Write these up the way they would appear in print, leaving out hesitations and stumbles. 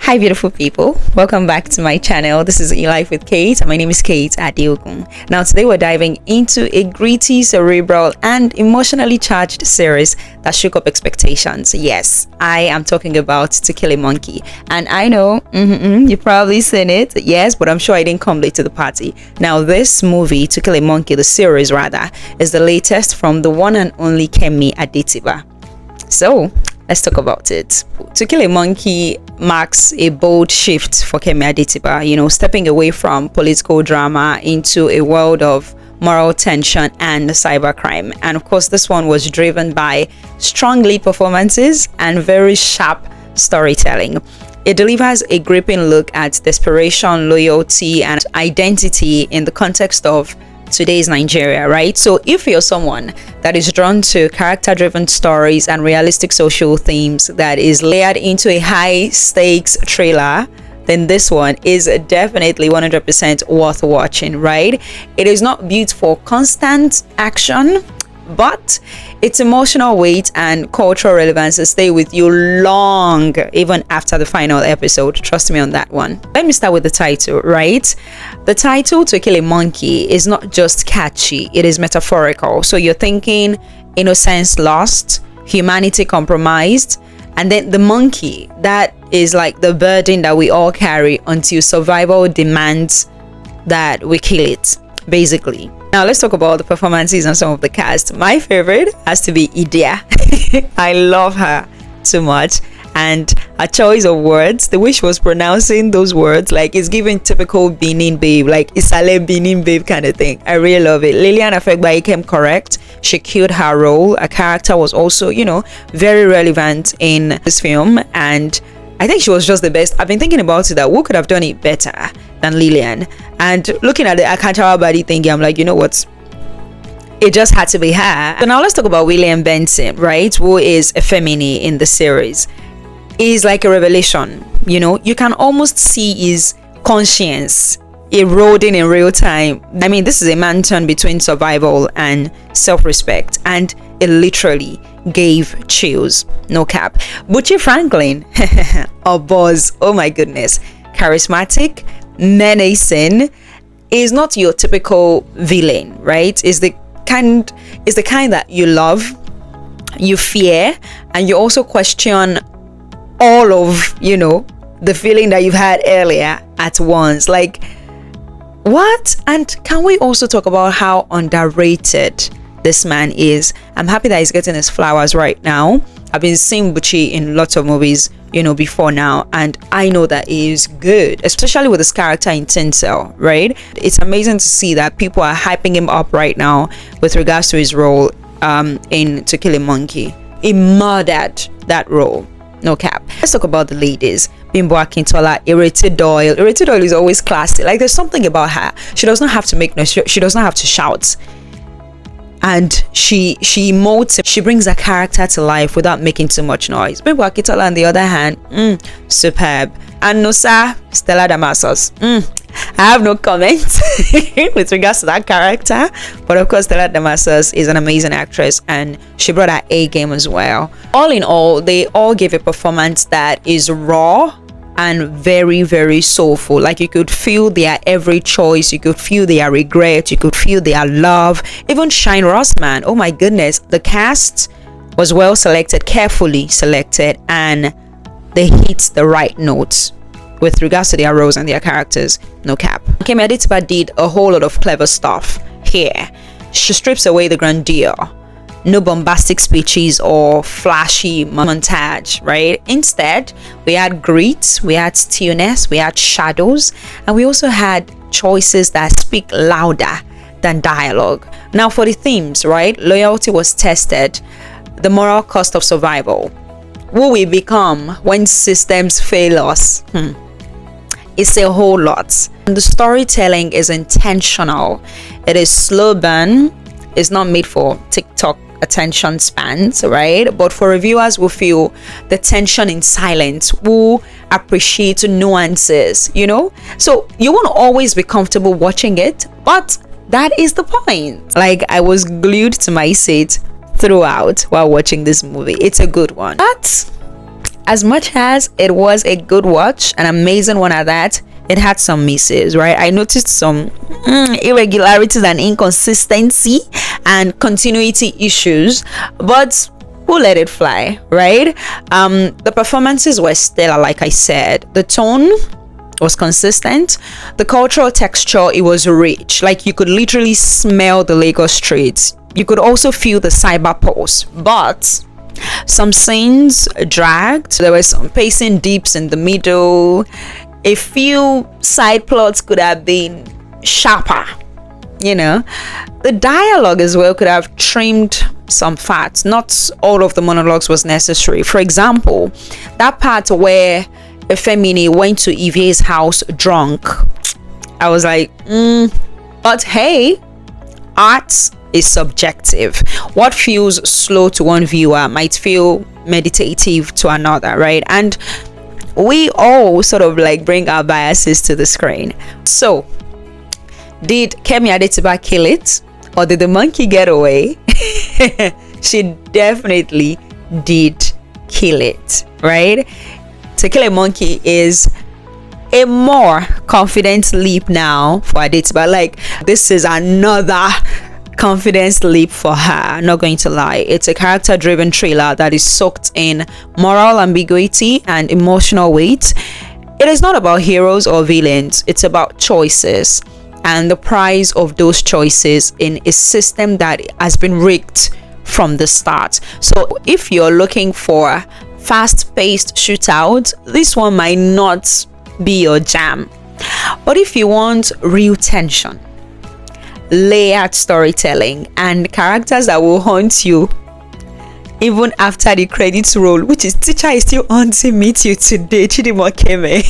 Hi beautiful people, welcome back to my channel. This is eLife with Kate and my name is Kate Adiogun. Now today we're diving into a gritty, cerebral and emotionally charged series that shook up expectations. Yes, I am talking about To Kill a Monkey, and I know you've probably seen it, yes, but I'm sure I didn't come late to the party. Now this movie, To Kill a Monkey, the series rather, is the latest from the one and only Kemi Adetiba. So let's talk about it. To Kill a Monkey marks a bold shift for Kemi Adetiba, stepping away from political drama into a world of moral tension and cybercrime. And of course, this one was driven by strong lead performances and very sharp storytelling. It delivers a gripping look at desperation, loyalty, and identity in the context of today's Nigeria, right? So if you're someone that is drawn to character-driven stories and realistic social themes that is layered into a high-stakes thriller, then this one is definitely 100% worth watching, right? It is not built for constant action, but its emotional weight and cultural relevance will stay with you long, even after the final episode. Trust me on that one. Let me start with the title, right? The title, To Kill a Monkey, is not just catchy, it is metaphorical. So you're thinking innocence lost, humanity compromised, and then the monkey, that is like the burden that we all carry until survival demands that we kill it, basically. Now let's talk about the performances and some of the cast. My favorite has to be Idia. I love her so much, and her choice of words, the way she was pronouncing those words, like it's giving typical Benin babe, like Isale Benin babe kind of thing. I really love it. Lillian Afegbai came correct. She killed her role. Her character was also, very relevant in this film, and I think she was just the best. I've been thinking about it, that who could have done it better than Lillian? And looking at the Akantara body thingy, I'm like, you know what? It just had to be her. So now let's talk about William Benson, right? Who is a Femini in the series. He's like a revelation, You can almost see his conscience eroding in real time. I mean, this is a man torn between survival and self-respect, and it literally gave chills, no cap. Butchie Franklin, a buzz, oh my goodness, charismatic, menacing, is not your typical villain, right? Is the kind that you love, you fear, and you also question all of the feeling that you've had earlier at once. Like, what? And can we also talk about how underrated this man is? I'm happy that he's getting his flowers right now. I've been seeing Butchie in lots of movies, before now, and I know that he is good, especially with his character in Tinsel, right? It's amazing to see that people are hyping him up right now with regards to his role in To Kill a Monkey. He murdered that role, no cap. Let's talk about the ladies. Bimbo Akintola, Ireti Doyle. Ireti Doyle is always classy. Like, there's something about her. She does not have to make noise. She does not have to shout. And she emotes, she brings her character to life without making too much noise. Bimbo Akintola, on the other hand, superb. And Nosa, Stella Damasos. I have no comments with regards to that character, but of course Stella Damasos is an amazing actress and she brought her A game as well. All in all, they all gave a performance that is raw and very, very soulful. Like, you could feel their every choice, you could feel their regret, you could feel their love. Even Shine Rossman, oh my goodness, the cast was well selected, carefully selected, and they hit the right notes with regards to their roles and their characters, no cap. Kemi Adetiba did a whole lot of clever stuff here. She strips away the grandeur, no bombastic speeches or flashy montage, right? Instead, we had grit, we had stillness, we had shadows, and we also had choices that speak louder than dialogue. Now for the themes, right? Loyalty was tested, the moral cost of survival, who we become when systems fail us. It's a whole lot. And the storytelling is intentional. It is slow burn. It's not made for TikTok attention spans, right? But for reviewers who feel the tension in silence, who appreciate nuances, So you won't always be comfortable watching it, but that is the point. Like, I was glued to my seat throughout while watching this movie. It's a good one. But as much as it was a good watch, an amazing one at that, it had some misses, right? I noticed some irregularities and inconsistency and continuity issues, but who let it fly, right? The performances were stellar, like I said. The tone was consistent. The cultural texture, it was rich. Like, you could literally smell the Lagos streets. You could also feel the cyber pulse, but some scenes dragged. There were some pacing dips in the middle. A few side plots could have been sharper, you know. The dialogue as well could have trimmed some fat. Not all of the monologues was necessary. For example, that part where Efemini went to Ivie's house drunk, I was like, but hey, art is subjective. What feels slow to one viewer might feel meditative to another, right? And we all sort of like bring our biases to the screen. So, did Kemi Adetiba kill it, or did the monkey get away? She definitely did kill it, right? To kill a monkey is a more confident leap now for Adetiba. Like, this is another confidence leap for her, not going to lie. It's a character driven thriller that is soaked in moral ambiguity and emotional weight. It is not about heroes or villains, it's about choices and the price of those choices in a system that has been rigged from the start. So if you're looking for fast-paced shootout, this one might not be your jam. But if you want real tension, layered storytelling, and characters that will haunt you even after the credits roll, which is teacher is still haunting me till today, Chidimo Keme,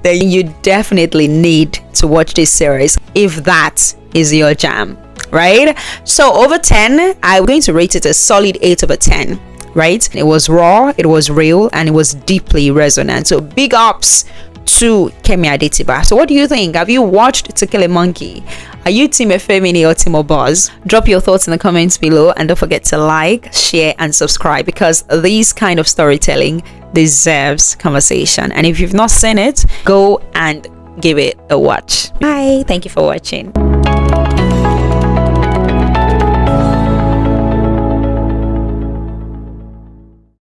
then you definitely need to watch this series if that is your jam, right? So over 10, I'm going to rate it a solid 8 over 10, right? It was raw, it was real, and it was deeply resonant. So big ups to Kemi Adetiba. So what do you think? Have you watched To Kill a Monkey? Are you Team Efemini or Team Obaz? Drop your thoughts in the comments below, and don't forget to like, share, and subscribe, because this kind of storytelling deserves conversation. And if you've not seen it, go and give it a watch. Bye. Thank you for watching.